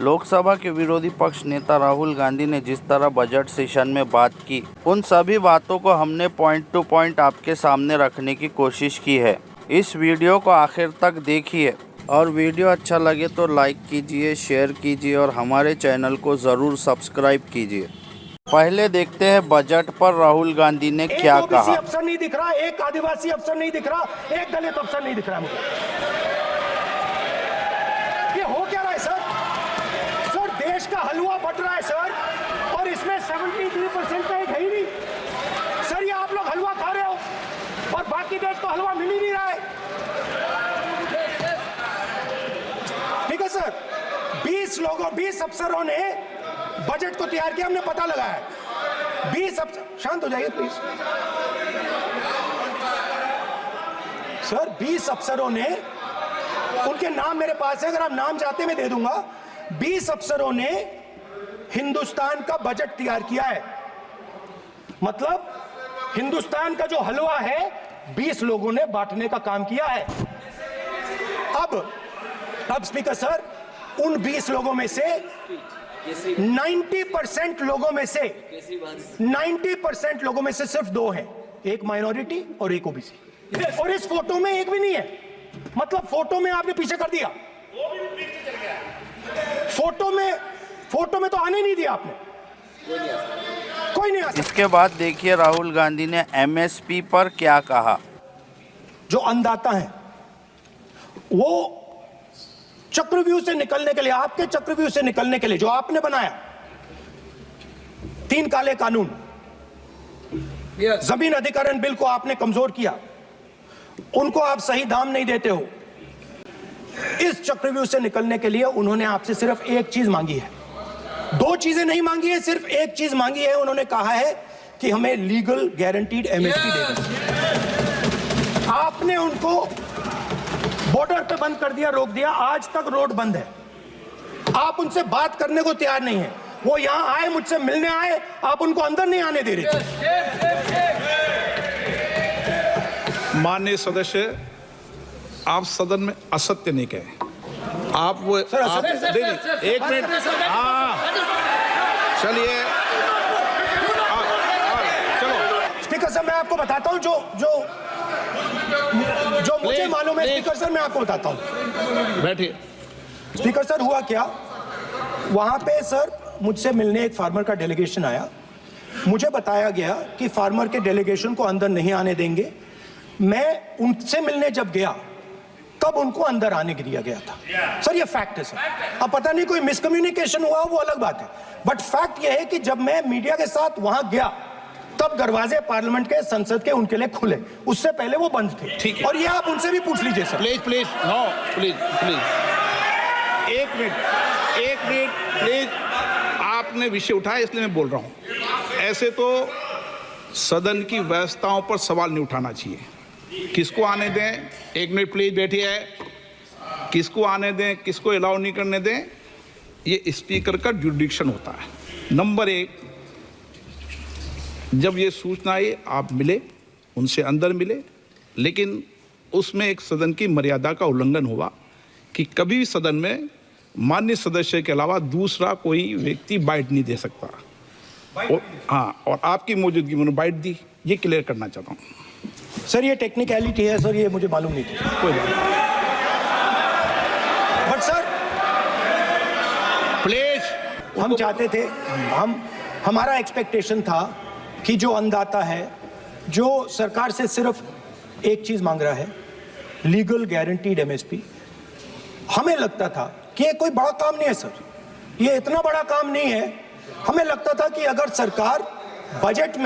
लोकसभा के विरोधी पक्ष नेता राहुल गांधी ने जिस तरह बजट सेशन में बात की, उन सभी बातों को हमने पॉइंट टू पॉइंट आपके सामने रखने की कोशिश की है। इस वीडियो को आखिर तक देखिए और वीडियो अच्छा लगे तो लाइक कीजिए, शेयर कीजिए और हमारे चैनल को ज़रूर सब्सक्राइब कीजिए। पहले देखते हैं बजट पर राहुल गांधी ने क्या कहा। एक अफसर नहीं दिख रहा, एक आदिवासी अफसर नहीं दिख रहा, एक दलित अफसर नहीं दिख रहा मुझे। ये हो क्या रहा है सर? सर देश का हलवा बट रहा है सर, और इसमें 73% का एक है ही नहीं। सर ये आप लोग हलवा खा रहे हो और बाकी देश को हलवा मिल ही नहीं रहा है। ठीक है सर, 20 अफसरों ने बजट को तैयार किया, हमने पता लगाया। 20 अफसर, शांत हो जाइए प्लीज सर। 20 अफसरों ने, उनके नाम मेरे पास है, अगर आप नाम चाहते मैं दे दूंगा। 20 अफसरों ने हिंदुस्तान का बजट तैयार किया है। मतलब हिंदुस्तान का जो हलवा है 20 लोगों ने बांटने का काम किया है। अब स्पीकर सर, उन 20 लोगों में से 90% लोगों में से 90% लोगों में से सिर्फ 2 हैं, एक माइनॉरिटी और एक ओबीसी। और इस फोटो में एक भी नहीं है। मतलब फोटो में आपने पीछे कर दिया, फोटो में तो आने नहीं दिया आपने, कोई नहीं आ सकता। इसके बाद देखिए राहुल गांधी ने एमएसपी पर क्या कहा। जो अन्नदाता हैं वो चक्रव्यूह से निकलने के लिए, आपके चक्रव्यूह से निकलने के लिए जो आपने बनाया 3 काले कानून, जमीन अधिग्रहण बिल को आपने कमजोर किया, उनको आप सही दाम नहीं देते हो। इस चक्रव्यूह से निकलने के लिए उन्होंने आपसे सिर्फ एक चीज मांगी है, 2 चीजें नहीं मांगी है, सिर्फ एक चीज मांगी है। उन्होंने कहा है कि हमें लीगल गारंटीड एमएसपी देना। आपने उनको बॉर्डर पे बंद कर दिया, रोक दिया, आज तक रोड बंद है। आप उनसे बात करने को तैयार नहीं है। वो यहां आए, मुझसे मिलने आए, आप उनको अंदर नहीं आने दे रहे। माननीय सदस्य, आप सदन में असत्य नहीं कहे। आप वो सर, आप, एक मिनट, हाँ चलिए, चलो स्पीकर सर, मैं आपको बताता हूं जो मुझे मालूम है। स्पीकर सर, मैं आपको बताता हूं। बैठिए। स्पीकर सर, हुआ क्या, वहां पे सर मुझसे मिलने एक फार्मर का डेलीगेशन आया। मुझे बताया गया कि फार्मर के डेलीगेशन को अंदर नहीं आने देंगे। मैं उनसे मिलने जब गया तब उनको अंदर आने दिया गया था। सर ये फैक्ट है सर। अब पता नहीं कोई मिसकम्युनिकेशन हुआ, वो अलग बात है, बट फैक्ट ये है कि जब मैं मीडिया के साथ वहां गया तब दरवाजे पार्लियामेंट के, संसद के उनके लिए खुले, उससे पहले वो बंद थे। ठीक है। और ये आप उनसे भी पूछ लीजिए सर। प्लीज नो, प्लीज एक मिनट प्लीज। आपने विषय उठाया इसलिए मैं बोल रहा हूं। ऐसे तो सदन की व्यवस्थाओं पर सवाल नहीं उठाना चाहिए। किसको आने दें, एक मिनट प्लीज बैठिए। किसको आने दें, किसको अलाउ नहीं करने दें, ये स्पीकर का जुडिक्शन होता है। नंबर 1, जब ये सूचना आई आप मिले, उनसे अंदर मिले, लेकिन उसमें एक सदन की मर्यादा का उल्लंघन हुआ कि कभी भी सदन में माननीय सदस्य के अलावा दूसरा कोई व्यक्ति बाइट नहीं दे सकता। और आपकी मौजूदगी में बाइट दी, ये क्लियर करना चाहता हूँ। सर ये टेक्निकलिटी है सर, ये मुझे मालूम नहीं थी। कोई बात नहीं, बट सर प्लीज, हम चाहते थे, हमारा एक्सपेक्टेशन था कि जो अन्नदाता है, जो सरकार से सिर्फ एक चीज मांग रहा है, लीगल गारंटीड एमएसपी। हमें लगता था कि ये कोई बड़ा काम नहीं है सर, ये इतना बड़ा काम नहीं है। हमें लगता था कि अगर सरकार बजट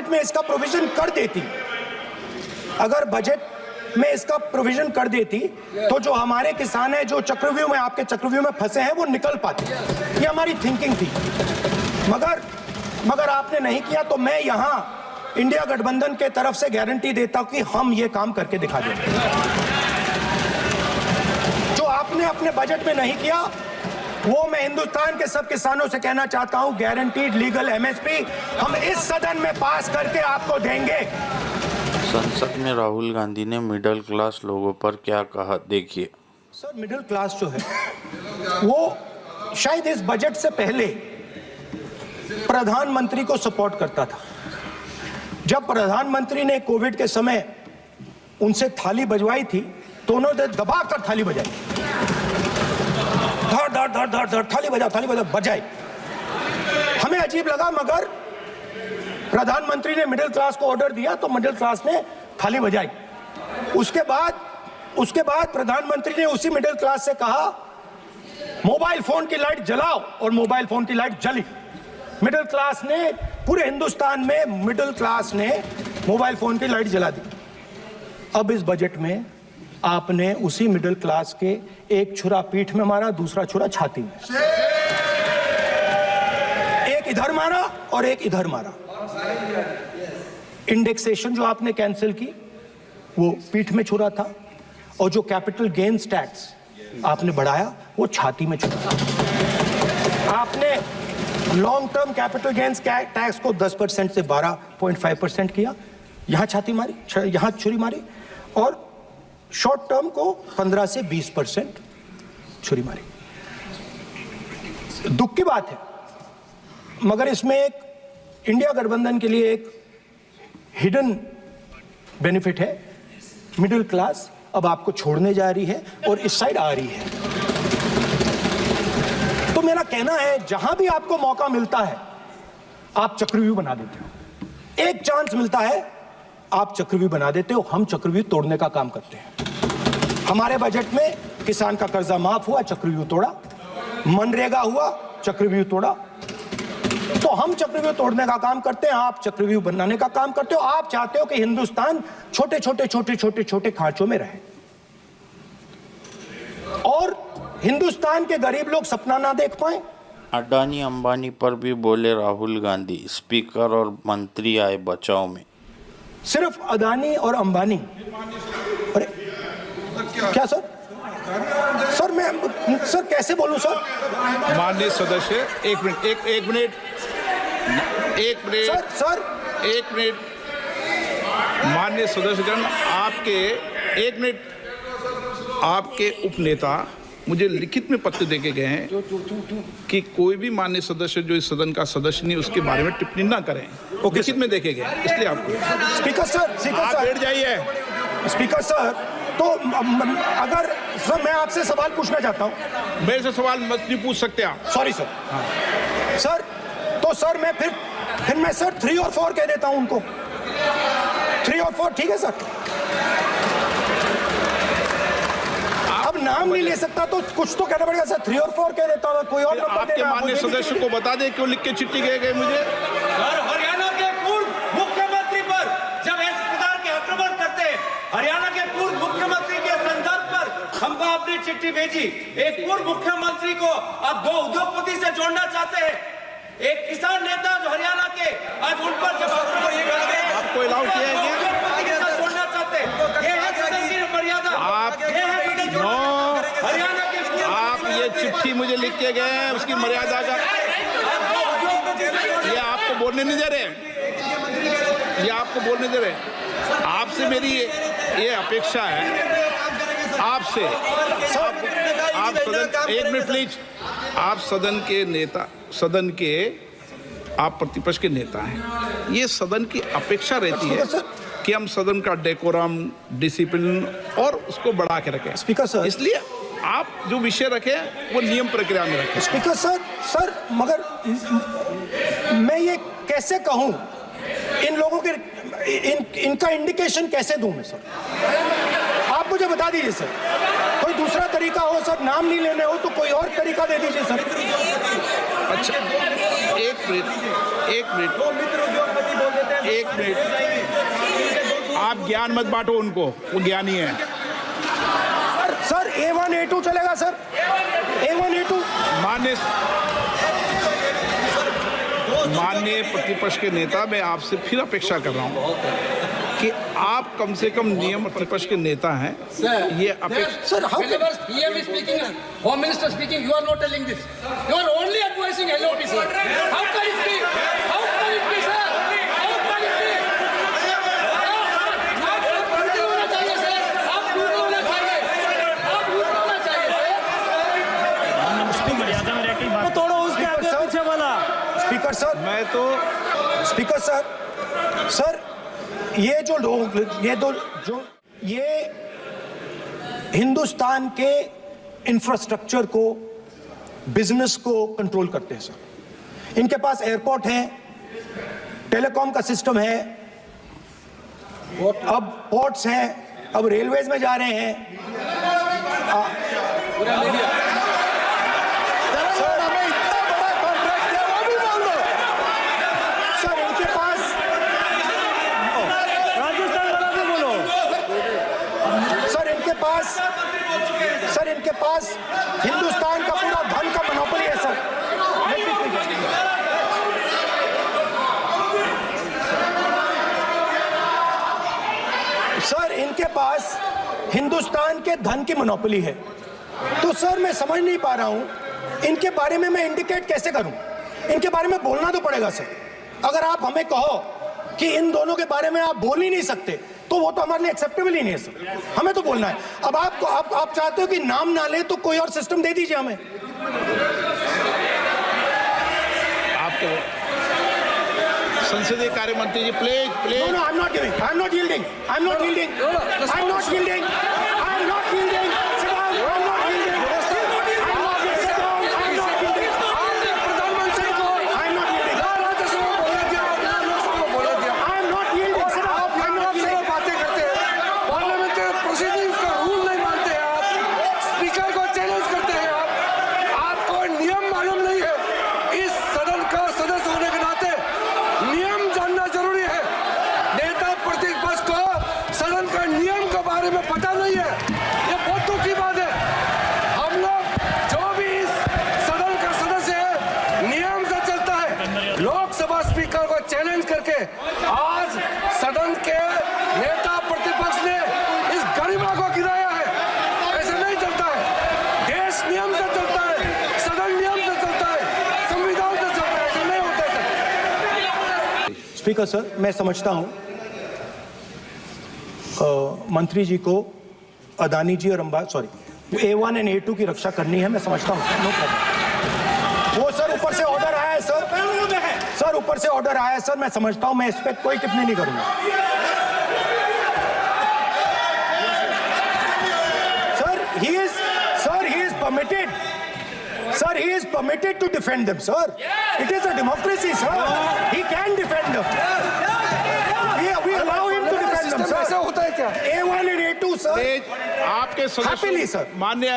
में इसका प्रोविजन कर देती, अगर बजट में इसका प्रोविजन कर देती तो जो हमारे किसान हैं जो चक्रव्यूह में, आपके चक्रव्यूह में फंसे हैं, वो निकल पाते। ये हमारी थिंकिंग थी, मगर आपने नहीं किया। तो मैं यहां इंडिया गठबंधन के तरफ से गारंटी देता हूं कि हम ये काम करके दिखा देंगे। जो आपने अपने बजट में नहीं किया, वो मैं हिंदुस्तान के सब किसानों से कहना चाहता हूं, गारंटीड लीगल एमएसपी हम इस सदन में पास करके आपको देंगे। संसद में राहुल गांधी ने मिडिल क्लास लोगों पर क्या कहा, देखिए। सर मिडिल क्लास जो है वो शायद इस बजट से पहले प्रधानमंत्री को सपोर्ट करता था। जब प्रधानमंत्री ने कोविड के समय उनसे थाली बजवाई थी तो उन्होंने दबाकर थाली बजाई, धड़ धड़ धड़ धड़ धड़ थाली बजा बजाई। हमें अजीब लगा, मगर प्रधानमंत्री ने मिडिल क्लास को ऑर्डर दिया तो मिडिल क्लास ने थाली बजाई। उसके बाद प्रधानमंत्री ने उसी मिडिल क्लास से कहा मोबाइल फोन की लाइट जलाओ, और मोबाइल फोन की लाइट जली। मिडिल क्लास ने, पूरे हिंदुस्तान में मिडिल क्लास ने मोबाइल फोन की लाइट जला दी। अब इस बजट में आपने उसी मिडिल क्लास के एक छुरा पीठ में मारा, दूसरा छुरा छाती में, एक इधर मारा और एक इधर मारा। इंडेक्सेशन जो आपने कैंसिल की वो पीठ में छुरा था, और जो कैपिटल गेन्स टैक्स आपने बढ़ाया वो छाती में छुरा था। आपने long term capital gains tax को 10% से 12.5% किया, यहां छाती मारी, यहां छुरी मारी, और शॉर्ट टर्म को 15 से 20% छुरी मारी। दुख की बात है, मगर इसमें एक इंडिया गठबंधन के लिए एक हिडन बेनिफिट है। मिडिल क्लास अब आपको छोड़ने जा रही है और इस साइड आ रही है। तो मेरा कहना है, जहां भी आपको मौका मिलता है आप चक्रव्यूह बना देते हो। एक चांस मिलता है आप चक्रव्यूह बना देते हो, हम चक्रव्यूह तोड़ने का काम करते हैं। हमारे बजट में किसान का कर्जा माफ हुआ, चक्रव्यूह तोड़ा, मनरेगा हुआ, चक्रव्यूह तोड़ा। तो हम चक्रव्यूह तोड़ने का काम करते हैं, आप चक्रव्यूह बनाने का काम करते हो। आप चाहते हो कि हिंदुस्तान छोटे छोटे खांचों में रहे और हिंदुस्तान के गरीब लोग सपना ना देख पाए। अडानी अंबानी पर भी बोले राहुल गांधी, स्पीकर और मंत्री आए बचाव में। सिर्फ अदानी और अंबानी? अरे क्या सर? सर मैं सर कैसे बोलूं सर? माननीय सदस्य, एक मिनट सर माननीय सदस्यगण, आपके उपनेता मुझे लिखित में पत्र देके गए हैं कि कोई भी माननीय सदस्य जो इस सदन का सदस्य नहीं उसके बारे में टिप्पणी ना करें। लिखित में देखे गए, इसलिए आपको। स्पीकर सर आप बैठ जाइए। स्पीकर सर, तो अगर सर मैं आपसे सवाल पूछना चाहता हूं। मेरे से सवाल मत नहीं पूछ सकते आप। Sorry sir. सर तो सर मैं फिर मैं सर 3 और 4 कह देता हूं उनको। 3 और 4 ठीक है सर? अब नाम नहीं ले सकता तो कुछ तो कहना पड़ेगा सर। 3 और 4 कह देता हूं, कोई और नंबर आपके माननीय सदस्य को बता दें क्यों लिख के चिट्ठी गए मुझे। सर, हरियाणा के पूर्व मुख्यमंत्री पर जब इस प्रकार के आक्रमण करते हैं, हरियाणा के पूर्व मुख्यमंत्री के संदर्भ पर हमको आपने चिट्ठी भेजी। एक पूर्व मुख्यमंत्री को आप 2 उद्योगपति से जोड़ना चाहते हैं, एक किसान नेता जो हरियाणा के, आज उन पर जब आपको अलाउ किया है क्या? जोड़ना चाहते हैं, ये है सदन की मर्यादा। आप हरियाणा के आप ये चिट्ठी मुझे लिख के गए हैं, उसकी मर्यादा का ये आपको बोलने नहीं दे रहे, ये आपको बोलने दे रहे। आपसे मेरी ये अपेक्षा है, आपसे आप सदन, एक मिनट प्लीज, आप सदन के नेता, सदन के आप प्रतिपक्ष के नेता हैं। ये सदन की अपेक्षा रहती है कि हम सदन का डेकोरम, डिसिप्लिन और उसको बढ़ा के रखें। स्पीकर सर, इसलिए आप जो विषय रखें वो नियम प्रक्रिया में रखें। स्पीकर सर मगर मैं ये कैसे कहूं, इन लोगों के इनका इंडिकेशन कैसे दूं मैं सर? आप मुझे बता दीजिए सर, कोई दूसरा तरीका हो सर, नाम नहीं लेने हो तो कोई और तरीका दे दीजिए सर। अच्छा, एक मिनट, आप ज्ञान मत बांटो उनको, वो ज्ञानी है। सर A1 A2 चलेगा सर? A1 A2 माननीय प्रतिपक्ष के नेता, मैं आपसे फिर अपेक्षा कर रहा हूं कि आप कम से कम नियम प्रतिपक्ष के नेता हैं। ये अपेक्षा sir, whenever PM is speaking, Home Minister speaking, you are not telling this. You are only advising LOT, sir. How can it be? How can it be, sir? How can it be? आप होना चाहिए sir, आप होना चाहिए, आप होना चाहिए। वो तोड़ो उसके आगे पीछे वाला। स्पीकर सर, मैं तो स्पीकर सर, ये जो लोग, ये हिंदुस्तान के इंफ्रास्ट्रक्चर को, बिजनेस को कंट्रोल करते हैं सर। इनके पास एयरपोर्ट है, टेलीकॉम का सिस्टम है, अब पोर्ट्स हैं, अब रेलवेज में जा रहे हैं। सर इनके पास, राजस्थान वाला भी बोलो। सर इनके पास हिंदुस्तान का पूरा धन का मोनोपोली है सर। सर इनके पास हिंदुस्तान के धन की मोनोपोली है। तो सर मैं समझ नहीं पा रहा हूं इनके बारे में मैं इंडिकेट कैसे करूं। इनके बारे में बोलना तो पड़ेगा सर। अगर आप हमें कहो कि इन दोनों के बारे में आप बोल ही नहीं सकते तो वो तो हमारे लिए एक्सेप्टेबल ही नहीं है सर। हमें तो बोलना है। अब आप चाहते हो कि नाम ना ले तो कोई और सिस्टम दे दीजिए हमें। आपको संसदीय कार्य मंत्री जी please No, no, I'm not giving. I'm not yielding. I'm not yielding. I'm not yielding. I'm not yielding. Sit down. I'm not yielding. I'm not yielding. Sit down. I'm not yielding. प्रधानमंत्री को I'm not yielding. Rajya Sabha में बोलने दिया, लोकसभा में बोलने दिया। I'm not yielding. Sit down. आप I'm not आपसे yielding. बातें करते हैं, पार्लियामेंट्री प्रोसीडिंग्स का रूल नहीं मानते हैं आप, स्पीकर को चैलेंज करते हैं आपको नियम मालूम नहीं है। इस सदन का सदस्य होने के नाते नियम जानना जरूरी है। नेता प्रतिपक्ष को सदन का नियम के बारे में पता नहीं है, ये बहुत दुख की बात है। हम लोग जो भी इस सदन का सदस्य है नियम से चलता है। लोकसभा स्पीकर को चैलेंज करके आज सदन के नेता प्रतिपक्ष ने इस गरिमा को गिराया है। ऐसे नहीं चलता है। देश नियम से चलता है, सदन नियम से चलता है, संविधान से चलता है। ऐसे नहीं होता है। स्पीकर सर, मैं समझता हूं मंत्री जी को अदानी जी और A1 एंड A2 की रक्षा करनी है। मैं समझता हूं। No problem. वो सर ऊपर से ऑर्डर आया है सर। सर ऊपर से ऑर्डर आया है सर। मैं समझता हूं। मैं इस पर कोई टिप्पणी नहीं करूंगा। Sir he is permitted. Sir, he is permitted to defend them, sir. It is a democracy, sir. He can defend them. We allow him to defend them, sir. ऐसा होता है क्या? A1 and A2, sir. Please आपके Happily, sir. सदस्य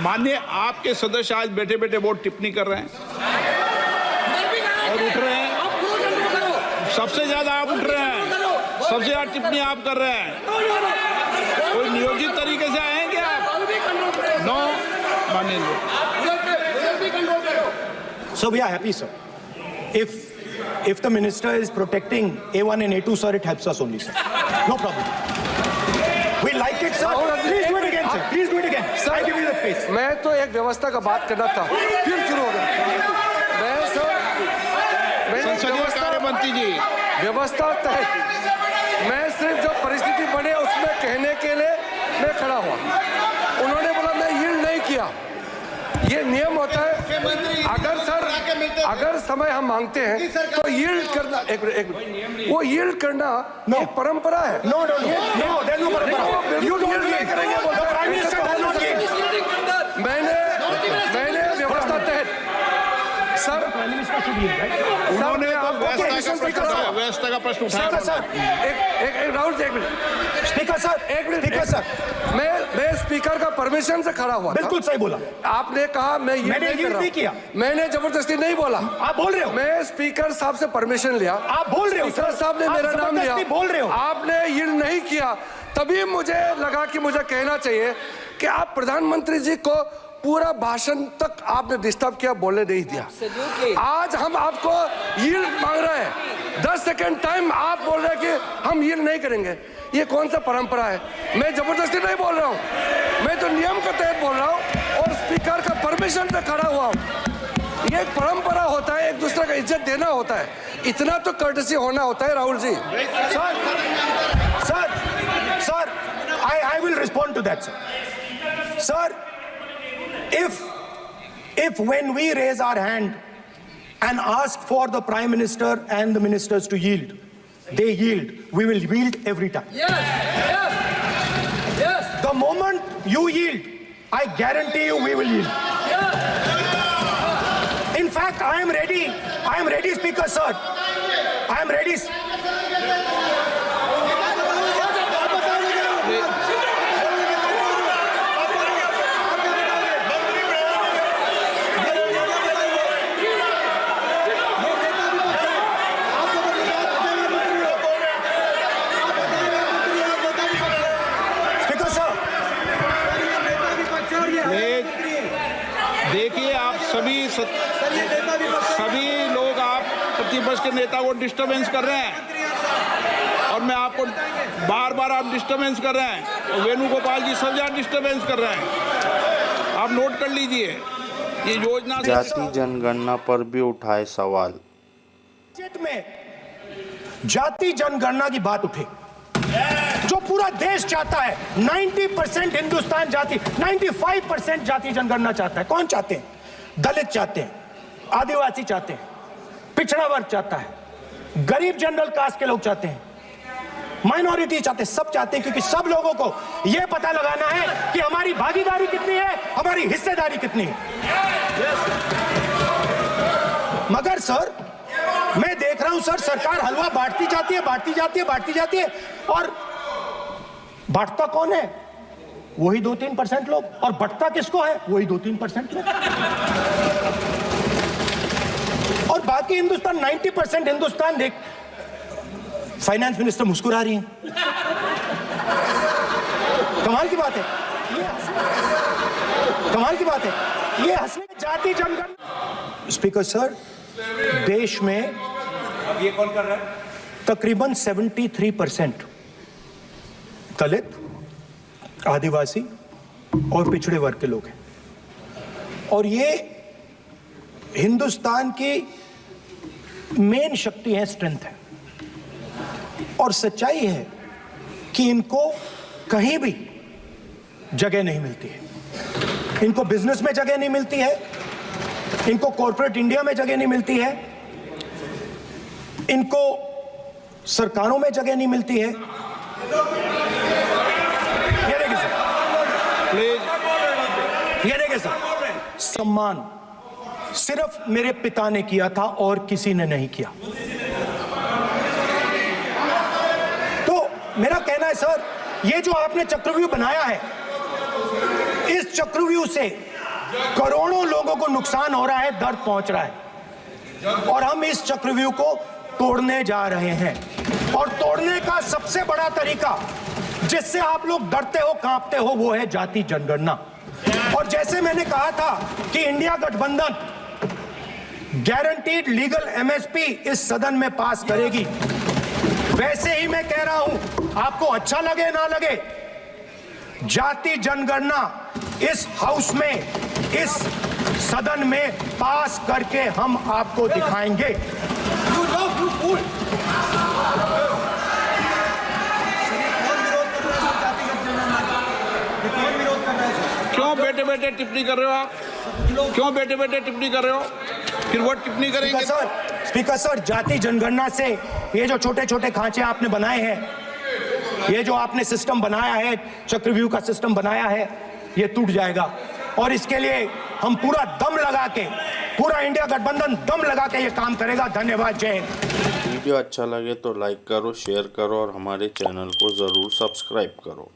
मान्य आपके सदस्य आज बैठे बैठे बहुत टिप्पणी कर रहे हैं और उठ रहे हैं। सबसे ज्यादा आप उठ रहे हैं, सबसे ज्यादा टिप्पणी आप कर रहे हैं। कोई नियोजित तरीके से आए हैं क्या आप? नो मानिए। So we are happy, sir. If the minister is protecting A1 and A2, sir, it helps us only, sir. No problem. We like it, sir. Please do it again, sir. Please do it again. I give you the space. मैं तो एक व्यवस्था का बात करना था, फिर शुरू हो गया। मैंने संसदीय कार्य मंत्री जी व्यवस्था तहत मैं सिर्फ जो परिस्थिति बने उसमें कहने के लिए मैं खड़ा हुआ। उन्होंने बोला मैं यील्ड नहीं किया। ये नियम होता है। अगर समय हम मांगते हैं तो यील्ड करना वो यील्ड करना एक परंपरा है। No, there's no parampara. You don't yield. The Prime Minister does not yield. मैंने व्यवस्था तहत सर उन्होंने व्यवस्था का प्रश्न उठाया। सर, एक राहुल जी, एक मिनट। स्पीकर सर, मैं स्पीकर का परमिशन से खड़ा हुआ था। बिल्कुल सही बोला। आपने कहा मैं मैंने नहीं कर yield रहा नहीं किया। मैंने जबरदस्ती नहीं बोला। आप बोल रहे हो। मैं स्पीकर साहब से परमिशन लिया। आप बोल रहे हो, स्पीकर सर। साहब ने आप मेरा नाम लिया। जबरदस्ती बोल रहे हो। आपने यील्ड नहीं किया, तभी मुझे लगा कि मुझे कहना चाहिए कि आप प्रधानमंत्री जी को पूरा भाषण तक आपने डिस्टर्ब किया, बोलने नहीं दिया। आज हम आपको यील्ड मांग रहे हैं। 10 सेकंड टाइम आप बोल रहे हैं कि हम यील्ड नहीं करेंगे। ये कौन सा परंपरा है? मैं जबरदस्ती नहीं बोल रहा हूँ, मैं तो नियम के तहत बोल रहा हूँ और स्पीकर का परमिशन से खड़ा हुआ हूँ। ये एक परंपरा होता है, एक दूसरे का इज्जत देना होता है। इतना तो कर्टसी होना होता है। Rahul ji, Sir, I will respond to that, sir. Sir, if when we raise our hand and ask for the Prime Minister and the ministers to yield, they yield, we will yield every time. Yes. The moment you yield, I guarantee you we will yield. In fact, I am ready, Speaker Sir. I am ready. Speaker Sir. देखिए, आप सभी लोग आप प्रतिपक्ष के नेता को disturbance कर रहे हैं और मैं आपको बार आप डिस्टर्बेंस कर रहे हैं और वेणुगोपाल जी सब जगह डिस्टर्बेंस कर रहे हैं। आप नोट कर लीजिए ये योजना जाति जनगणना पर भी उठाए सवाल। बजट में जाति जनगणना की बात उठे जो पूरा देश चाहता है। 90% हिंदुस्तान जाति 95% जाति जनगणना चाहता है। कौन चाहते हैं? दलित चाहते हैं, आदिवासी चाहते हैं, पिछड़ा वर्ग चाहता है, गरीब जनरल कास्ट के लोग चाहते हैं, माइनॉरिटी चाहते हैं, सब चाहते हैं, क्योंकि सब लोगों को यह पता लगाना है कि हमारी भागीदारी कितनी है, हमारी हिस्सेदारी कितनी है। मगर सर, मैं देख रहा हूं सर, सरकार हलवा बांटती जाती है और बांटता कौन है? वही 2-3% लोग, और बंटता किसको है? वही 2-3% लोग। और बाकी हिंदुस्तान 90% हिंदुस्तान देख। फाइनेंस मिनिस्टर मुस्कुरा रही हैं। कमाल की बात है, कमाल की बात है ये हंसने। जाति जनगणना स्पीकर सर, देश में ये कौन कर रहा है? तकरीबन 73% दलित, आदिवासी और पिछड़े वर्ग के लोग हैं, और ये हिंदुस्तान की मेन शक्ति है, स्ट्रेंथ है। और सच्चाई है कि इनको कहीं भी जगह नहीं मिलती है। इनको बिजनेस में जगह नहीं मिलती है, इनको कॉर्पोरेट इंडिया में जगह नहीं मिलती है, इनको सरकारों में जगह नहीं मिलती है। ये देखिए सर, सम्मान सिर्फ मेरे पिता ने किया था और किसी ने नहीं किया। तो मेरा कहना है सर, ये जो आपने चक्रव्यूह बनाया है, इस चक्रव्यूह से करोड़ों लोगों को नुकसान हो रहा है, दर्द पहुंच रहा है, और हम इस चक्रव्यूह को तोड़ने जा रहे हैं। और तोड़ने का सबसे बड़ा तरीका, जिससे आप लोग डरते हो, कांपते हो, वो है जाति जनगणना। और जैसे मैंने कहा था कि इंडिया गठबंधन गारंटीड लीगल एमएसपी इस सदन में पास करेगी, वैसे ही मैं कह रहा हूं, आपको अच्छा लगे ना लगे, जाति जनगणना इस हाउस में, इस सदन में पास करके हम आपको दिखाएंगे। क्यों बेटे बेटे टिप्पणी कर रहे हो आप? क्यों बेटे बेटे टिप्पणी कर रहे हो? फिर वो टिप्पणी करेंगे। स्पीकर सर, जाति जनगणना से ये जो छोटे छोटे खांचे आपने बनाए हैं, ये जो आपने सिस्टम बनाया है, चक्रव्यूह का सिस्टम बनाया है, ये टूट जाएगा। और इसके लिए हम पूरा दम लगा के, पूरा इंडिया गठबंधन दम लगा के ये काम करेगा। धन्यवाद, जय हिंद। वीडियो अच्छा लगे तो लाइक करो, शेयर करो और हमारे चैनल को ज़रूर सब्सक्राइब करो।